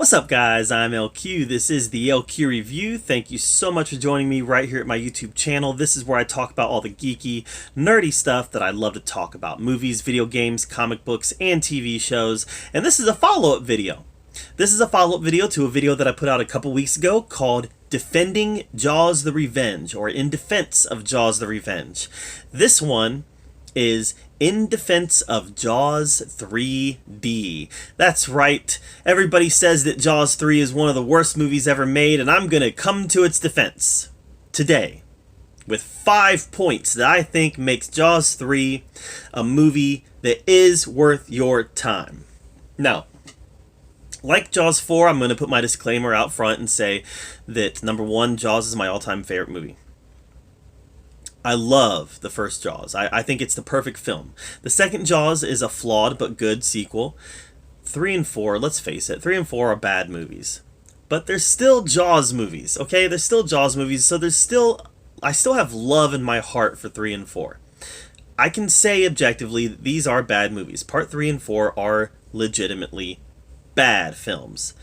What's up, guys? I'm LQ. This is the LQ Review. Thank you so much for joining me right here at my YouTube channel. This is where I talk about all the geeky, nerdy stuff that I love to talk about. Movies, video games, comic books, and TV shows. And this is a follow-up video. This is a follow-up video to a video that I put out a couple weeks ago called Defending Jaws the Revenge, or In Defense of Jaws the Revenge. This one is In Defense of Jaws 3D. That's right. Everybody says that Jaws 3 is one of the worst movies ever made, and I'm going to come to its defense today with 5 points that I think makes Jaws 3 a movie that is worth your time. Now, like Jaws 4, I'm going to put my disclaimer out front and say that, number one, Jaws is my all-time favorite movie. I love the first Jaws. I think it's the perfect film. The second Jaws is a flawed but good sequel. 3 and 4, let's face it, 3 and 4 are bad movies. But they're still Jaws movies, okay? They're still Jaws movies, so I still have love in my heart for 3 and 4. I can say objectively that these are bad movies. Part 3 and 4 are legitimately bad films.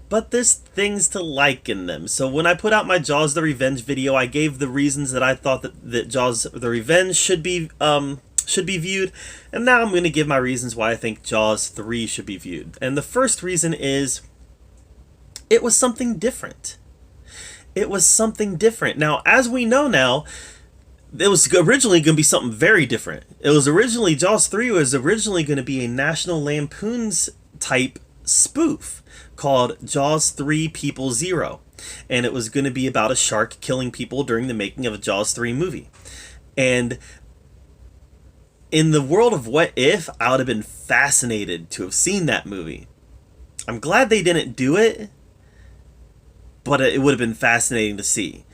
But there's things to like in them. So when I put out my Jaws the Revenge video, I gave the reasons that I thought that Jaws the Revenge should be viewed. And now I'm going to give my reasons why I think Jaws 3 should be viewed. And the first reason is it was something different. It was something different. Now, as we know now, it was originally going to be something very different. Jaws 3 was originally going to be a National Lampoon's type spoof called Jaws 3 People Zero, and it was going to be about a shark killing people during the making of a Jaws 3 movie. And in the world of what if, I would have been fascinated to have seen that movie. I'm glad they didn't do it, but it would have been fascinating to see.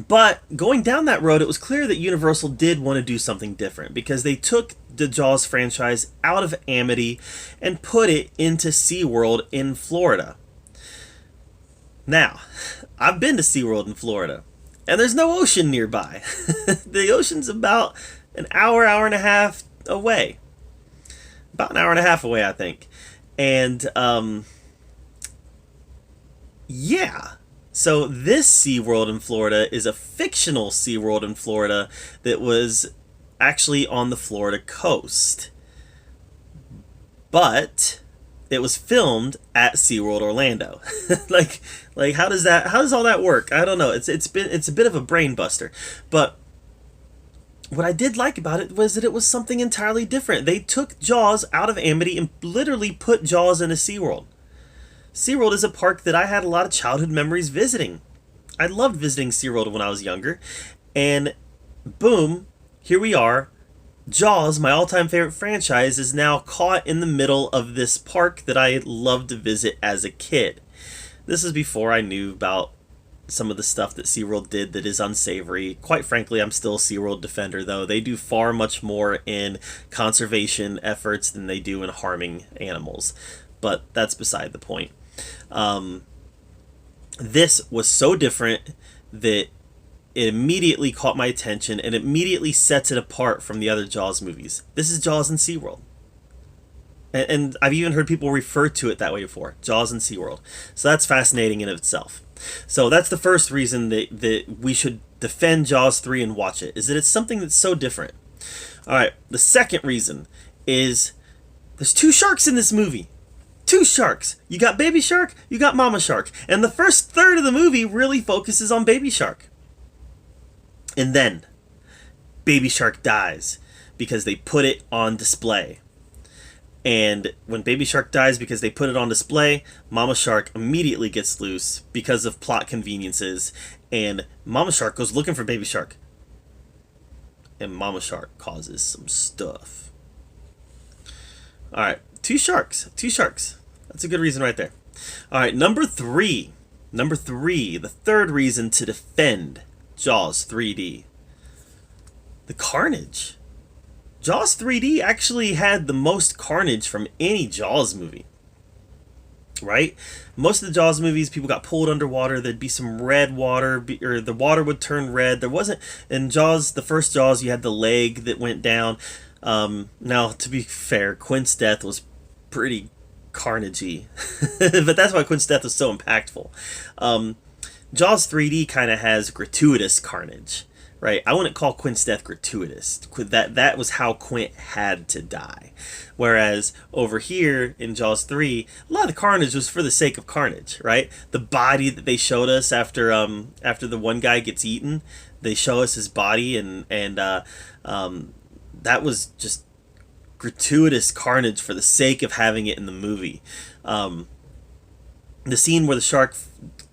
But going down that road, it was clear that Universal did want to do something different, because they took the Jaws franchise out of Amity and put it into Seaworld in Florida. Now, I've been to Seaworld in Florida, and there's no ocean nearby. The ocean's about an hour and a half away. About an hour and a half away, I think. And, yeah. So this SeaWorld in Florida is a fictional SeaWorld in Florida that was actually on the Florida coast. But it was filmed at SeaWorld Orlando. like how does all that work? I don't know. It's a bit of a brain buster. But what I did like about it was that it was something entirely different. They took Jaws out of Amity and literally put Jaws into SeaWorld. SeaWorld is a park that I had a lot of childhood memories visiting. I loved visiting SeaWorld when I was younger. And boom, here we are. Jaws, my all-time favorite franchise, is now caught in the middle of this park that I loved to visit as a kid. This is before I knew about some of the stuff that SeaWorld did that is unsavory. Quite frankly, I'm still a SeaWorld defender, though. They do far much more in conservation efforts than they do in harming animals. But that's beside the point. This was so different that it immediately caught my attention and immediately sets it apart from the other Jaws movies. This is Jaws and SeaWorld. And I've even heard people refer to it that way before. Jaws and SeaWorld. So that's fascinating in itself. So that's the first reason that we should defend Jaws 3 and watch it, is that it's something that's so different. Alright, the second reason is there's 2 sharks in this movie. 2 sharks. You got Baby Shark, you got Mama Shark. And the first third of the movie really focuses on Baby Shark. And then, Baby Shark dies because they put it on display. And when Baby Shark dies because they put it on display, Mama Shark immediately gets loose because of plot conveniences. And Mama Shark goes looking for Baby Shark. And Mama Shark causes some stuff. Alright. 2 sharks. 2 sharks. That's a good reason right there. Alright, number 3. Number 3, the third reason to defend Jaws 3D. The Carnage. Jaws 3D actually had the most carnage from any Jaws movie. Right? Most of the Jaws movies, people got pulled underwater. There'd be some red water, or the water would turn red. There wasn't... In Jaws, the first Jaws, you had the leg that went down. Now, to be fair, Quint's death was pretty carnagey. But that's why Quint's death was so impactful. Jaws 3D kind of has gratuitous carnage, right? I wouldn't call Quint's death gratuitous. That was how Quint had to die. Whereas over here in Jaws 3, a lot of the carnage was for the sake of carnage, right? The body that they showed us after the one guy gets eaten, they show us his body, and that was just gratuitous carnage for the sake of having it in the movie. The scene where the shark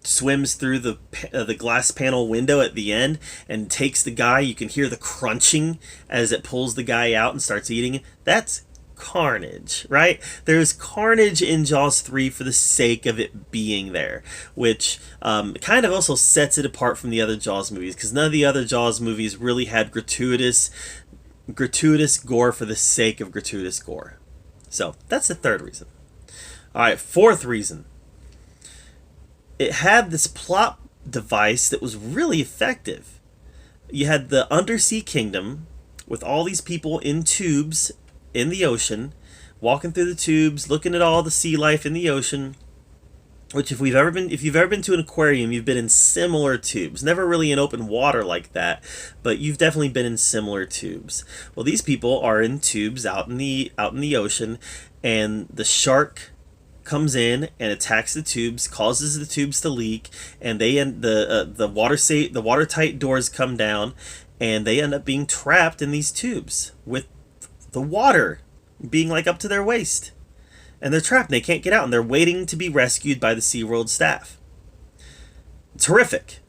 swims through the glass panel window at the end and takes the guy, you can hear the crunching as it pulls the guy out and starts eating it. That's carnage, right? There's carnage in Jaws 3 for the sake of it being there, which kind of also sets it apart from the other Jaws movies, because none of the other Jaws movies really had gratuitous gore for the sake of gratuitous gore. So that's the third reason. All right, fourth reason. It had this plot device that was really effective. You had the undersea kingdom with all these people in tubes in the ocean, walking through the tubes, looking at all the sea life in the ocean. Which, if you've ever been to an aquarium, you've been in similar tubes. Never really in open water like that, but you've definitely been in similar tubes. Well, these people are in tubes out in the ocean, and the shark comes in and attacks the tubes, causes the tubes to leak, and the watertight doors come down, and they end up being trapped in these tubes with the water being like up to their waist. And they're trapped and they can't get out, and they're waiting to be rescued by the Seaworld staff. It's horrific.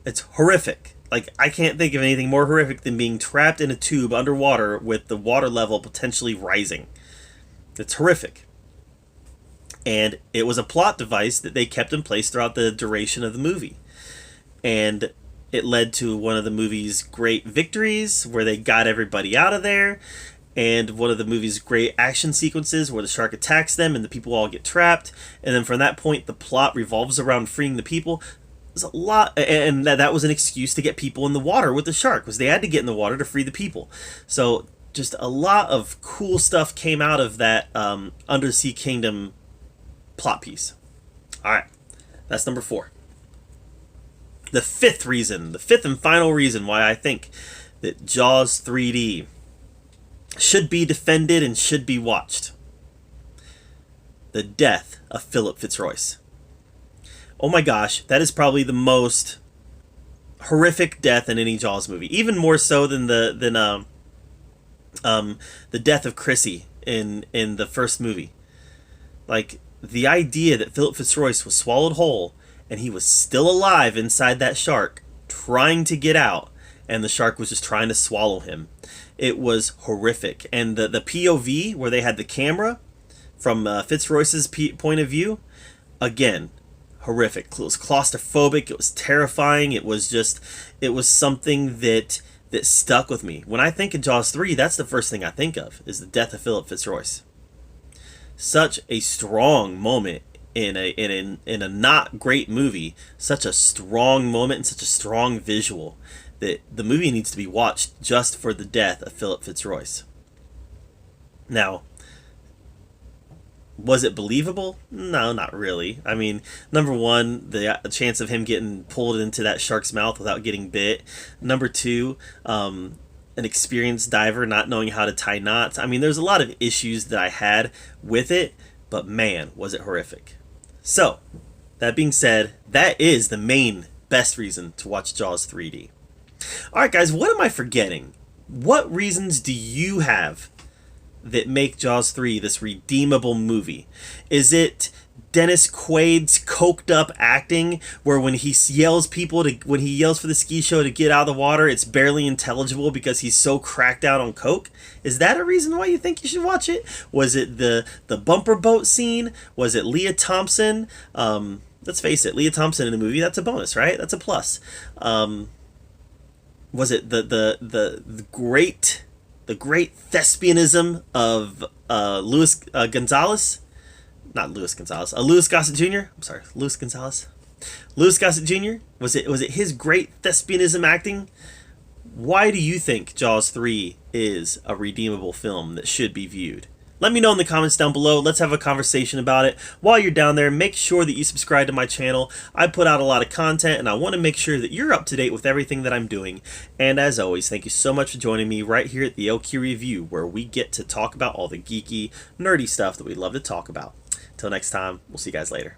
It's horrific. Like, I can't think of anything more horrific than being trapped in a tube underwater with the water level potentially rising. It's horrific. And it was a plot device that they kept in place throughout the duration of the movie. And it led to one of the movie's great victories, where they got everybody out of there, and one of the movie's great action sequences where the shark attacks them and the people all get trapped. And then from that point, the plot revolves around freeing the people. There's a lot, and that was an excuse to get people in the water with the shark, was they had to get in the water to free the people. So just a lot of cool stuff came out of that Undersea Kingdom plot piece. All right, that's number 4. The fifth and final reason why I think that Jaws 3D should be defended and should be watched. The death of Philip Fitzroyce. Oh my gosh, that is probably the most horrific death in any Jaws movie. Even more so than the death of Chrissy in the first movie. Like, the idea that Philip Fitzroyce was swallowed whole and he was still alive inside that shark, trying to get out, and the shark was just trying to swallow him. It was horrific. And the POV, where they had the camera from Fitzroyce's point of view, again, horrific. It was claustrophobic. It was terrifying. It was something that stuck with me. When I think of Jaws 3, that's the first thing I think of, is the death of Philip Fitzroyce. Such a strong moment in a not great movie. Such a strong moment and such a strong visual that the movie needs to be watched just for the death of Philip Fitzroyce. Now, was it believable? No, not really. I mean, number one, the chance of him getting pulled into that shark's mouth without getting bit. Number two, an experienced diver not knowing how to tie knots. I mean, there's a lot of issues that I had with it, but man, was it horrific. So, that being said, that is the main best reason to watch Jaws 3D. Alright guys, what am I forgetting? What reasons do you have that make Jaws 3 this redeemable movie? Is it Dennis Quaid's coked up acting, where when he yells for the ski show to get out of the water, it's barely intelligible because he's so cracked out on coke? Is that a reason why you think you should watch it? Was it the bumper boat scene? Was it Leah Thompson? Let's face it, Leah Thompson in a movie, that's a bonus, right? That's a plus. Was it the great thespianism of Louis Gonzalez? Not Louis Gonzalez. Louis Gossett Jr. I'm sorry, Louis Gonzalez. Louis Gossett Jr. Was it his great thespianism acting? Why do you think Jaws 3 is a redeemable film that should be viewed? Let me know in the comments down below. Let's have a conversation about it. While you're down there, make sure that you subscribe to my channel. I put out a lot of content and I want to make sure that you're up to date with everything that I'm doing. And as always, thank you so much for joining me right here at the LQ Review, where we get to talk about all the geeky, nerdy stuff that we love to talk about. Till next time, we'll see you guys later.